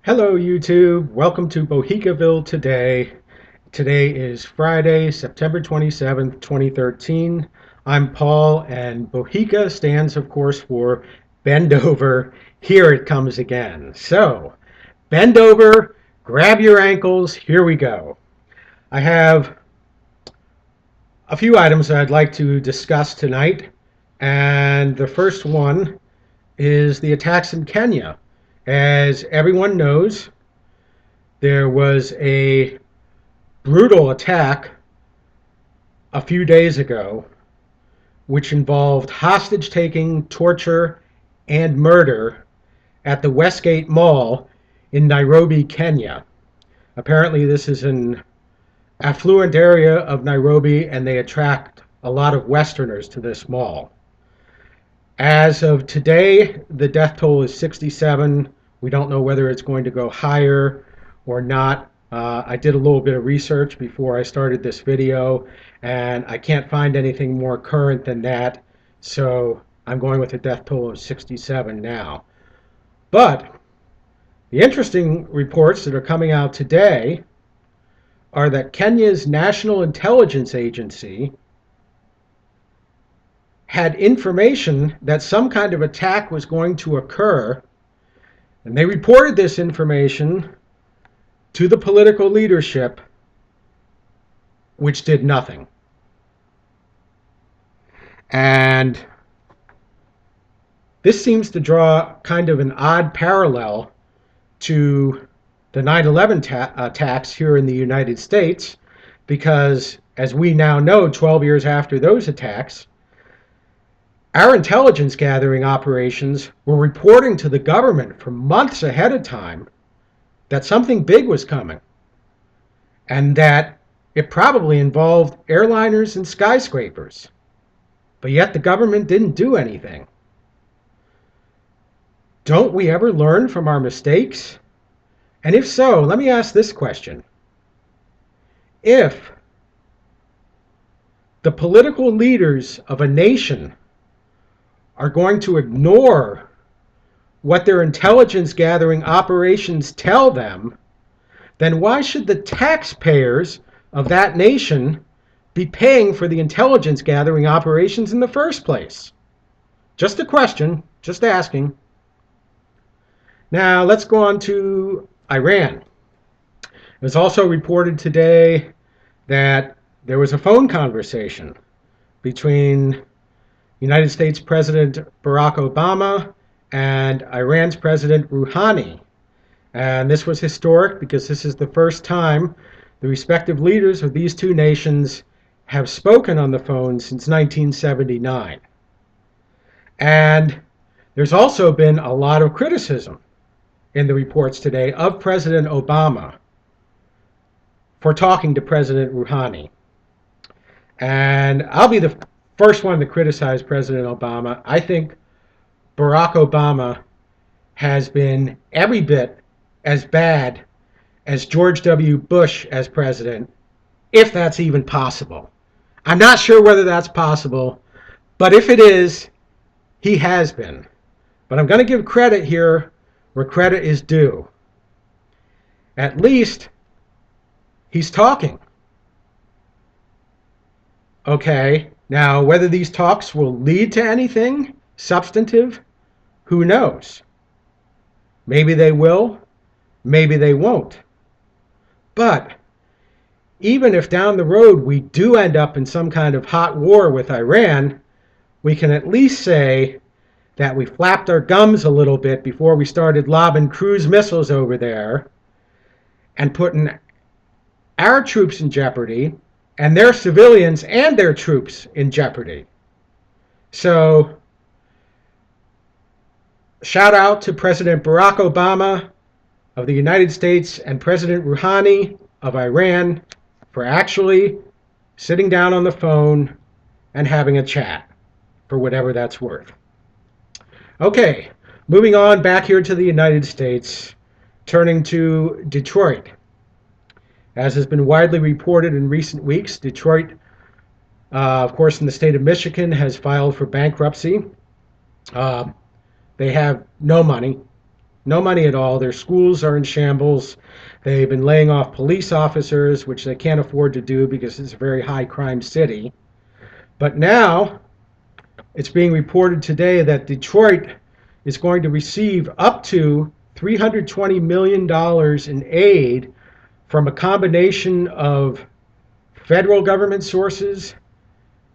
Hello YouTube, welcome to Bohicaville Today. Today is Friday, September 27th, 2013. I'm Paul, and Bohica stands of course for bend over, here it comes again. So, bend over, grab your ankles, here we go. I have a few items that I'd like to discuss tonight, and the first one is the attacks in Kenya. As everyone knows, there was a brutal attack a few days ago, which involved hostage taking, torture, and murder at the Westgate Mall in Nairobi, Kenya. Apparently, this is an affluent area of Nairobi, and they attract a lot of Westerners to this mall. As of today, the death toll is 67. We don't know whether it's going to go higher or not. I did a little bit of research before I started this video, and I can't find anything more current than that, so I'm going with a death toll of 67 now. But the interesting reports that are coming out today are that Kenya's National Intelligence Agency had information that some kind of attack was going to occur, and they reported this information to the political leadership, which did nothing. And this seems to draw kind of an odd parallel to the 9/11 attacks here in the United States, because as we now know, 12 years after those attacks, our intelligence gathering operations were reporting to the government for months ahead of time that something big was coming, and that it probably involved airliners and skyscrapers. But yet the government didn't do anything. Don't we ever learn from our mistakes? And if so, let me ask this question. If the political leaders of a nation are going to ignore what their intelligence gathering operations tell them, then why should the taxpayers of that nation be paying for the intelligence gathering operations in the first place? Just a question, just asking. Now let's go on to Iran. It was also reported today that there was a phone conversation between United States President Barack Obama and Iran's President Rouhani. And this was historic because this is the first time the respective leaders of these two nations have spoken on the phone since 1979. And there's also been a lot of criticism in the reports today of President Obama for talking to President Rouhani. And I'll be the first one to criticize President Obama. I think Barack Obama has been every bit as bad as George W. Bush as president, if that's even possible. I'm not sure whether that's possible, but if it is, he has been. But I'm going to give credit here where credit is due. At least he's talking. Okay, now whether these talks will lead to anything substantive, who knows? Maybe they will, maybe they won't. But even if down the road we do end up in some kind of hot war with Iran, we can at least say that we flapped our gums a little bit before we started lobbing cruise missiles over there and putting our troops in jeopardy and their civilians and their troops in jeopardy. So, shout out to President Barack Obama of the United States and President Rouhani of Iran for actually sitting down on the phone and having a chat, for whatever that's worth. Okay, moving on back here to the United States, turning to Detroit. As has been widely reported in recent weeks, Detroit, of course in the state of Michigan, has filed for bankruptcy. They have no money. No money at all. Their schools are in shambles. They've been laying off police officers, which they can't afford to do because it's a very high crime city. But now it's being reported today that Detroit is going to receive up to $320 million in aid from a combination of federal government sources,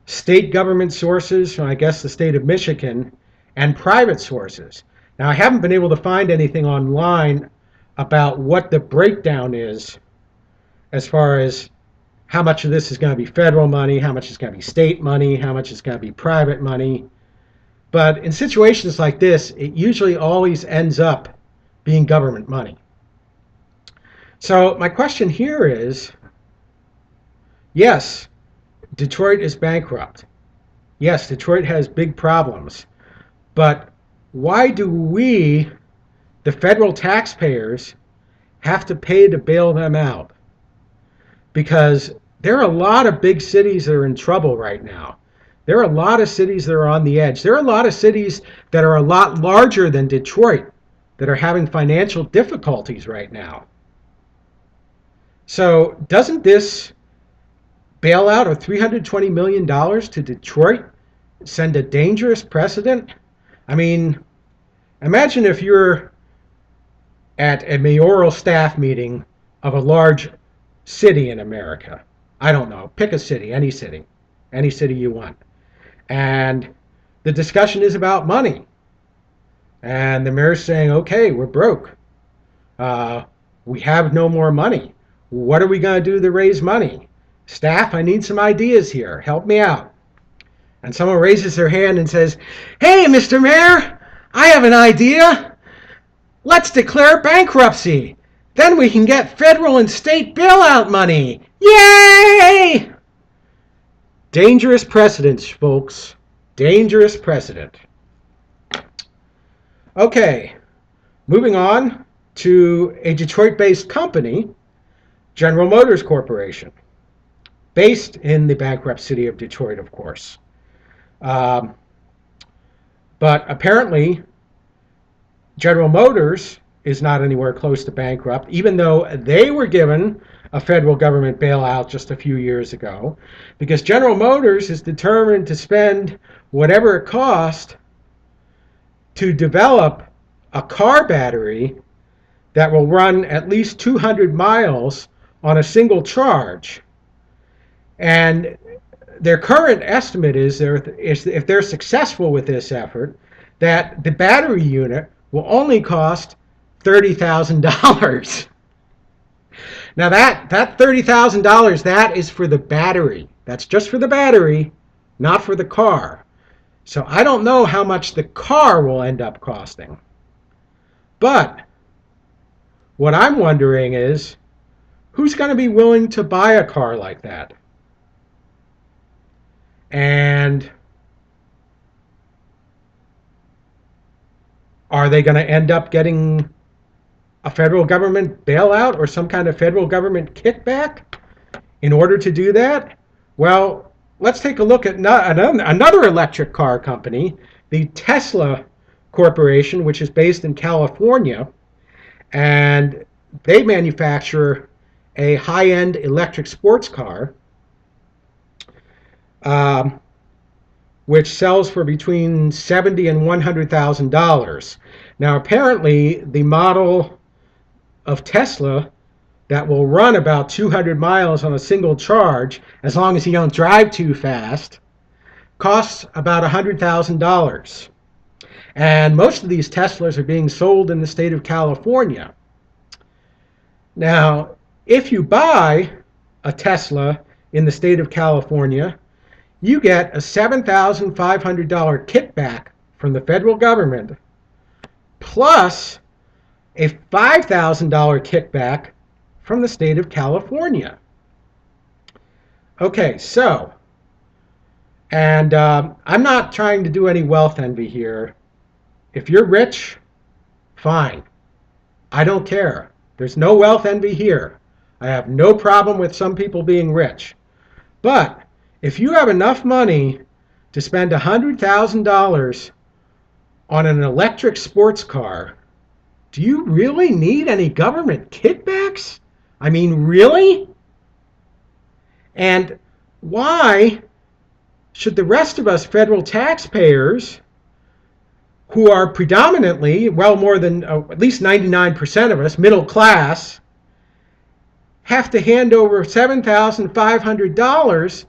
state government sources, from I guess the state of Michigan, and private sources. Now, I haven't been able to find anything online about what the breakdown is as far as how much of this is going to be federal money, how much is going to be state money, how much is going to be private money. But in situations like this, it usually always ends up being government money. So my question here is, yes, Detroit is bankrupt. Yes, Detroit has big problems. But why do we, the federal taxpayers, have to pay to bail them out? Because there are a lot of big cities that are in trouble right now. There are a lot of cities that are on the edge. There are a lot of cities that are a lot larger than Detroit that are having financial difficulties right now. So doesn't this bailout of $320 million to Detroit send a dangerous precedent? I mean, imagine if you're at a mayoral staff meeting of a large city in America. I don't know, pick a city, any city you want. And the discussion is about money. And the mayor's saying, okay, we're broke. We have no more money. What are we going to do to raise money? Staff, I need some ideas here. Help me out. And someone raises their hand and says, hey, Mr. Mayor, I have an idea. Let's declare bankruptcy. Then we can get federal and state bailout money. Yay! Dangerous precedents, folks. Dangerous precedent. Okay, moving on to a Detroit-based company, General Motors Corporation, based in the bankrupt city of Detroit, of course. But apparently, General Motors is not anywhere close to bankrupt, even though they were given a federal government bailout just a few years ago, because General Motors is determined to spend whatever it costs to develop a car battery that will run at least 200 miles on a single charge. And their current estimate is if they're successful with this effort, that the battery unit will only cost $30,000. Now that $30,000, that is for the battery. That's just for the battery, not for the car. So I don't know how much the car will end up costing. But what I'm wondering is, who's going to be willing to buy a car like that? And are they going to end up getting a federal government bailout or some kind of federal government kickback in order to do that? Well, let's take a look at another electric car company, the Tesla Corporation, which is based in California, and they manufacture a high-end electric sports car, which sells for between $70,000 and $100,000. Now, apparently, the model of Tesla that will run about 200 miles on a single charge, as long as you don't drive too fast, costs about $100,000. And most of these Teslas are being sold in the state of California. Now, if you buy a Tesla in the state of California, you get a $7,500 kickback from the federal government, plus a $5,000 kickback from the state of California. Okay, so, and I'm not trying to do any wealth envy here. If you're rich, fine. I don't care. There's no wealth envy here. I have no problem with some people being rich. But if you have enough money to spend $100,000 on an electric sports car, Do you really need any government kickbacks? I mean, really? And why should the rest of us federal taxpayers, who are predominantly, well, more than at least 99% of us, middle class, have to hand over $7,500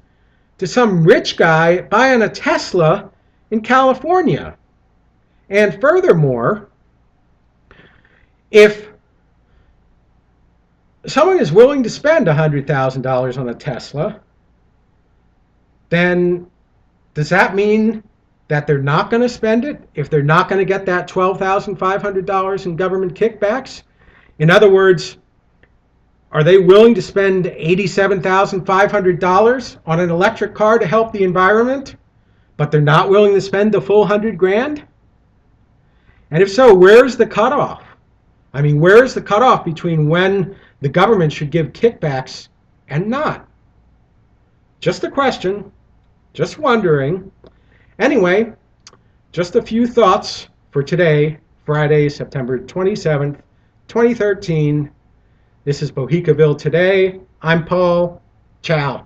to some rich guy buying a Tesla in California? And furthermore, if someone is willing to spend $100,000 on a Tesla, then does that mean that they're not going to spend it if they're not going to get that $12,500 in government kickbacks? In other words, are they willing to spend $87,500 on an electric car to help the environment, but they're not willing to spend the full $100,000? And if so, where's the cutoff? I mean, where's the cutoff between when the government should give kickbacks and not? Just a question, just wondering. Anyway, just a few thoughts for today, Friday, September 27th, 2013. This is Bohicaville Today. I'm Paul. Ciao.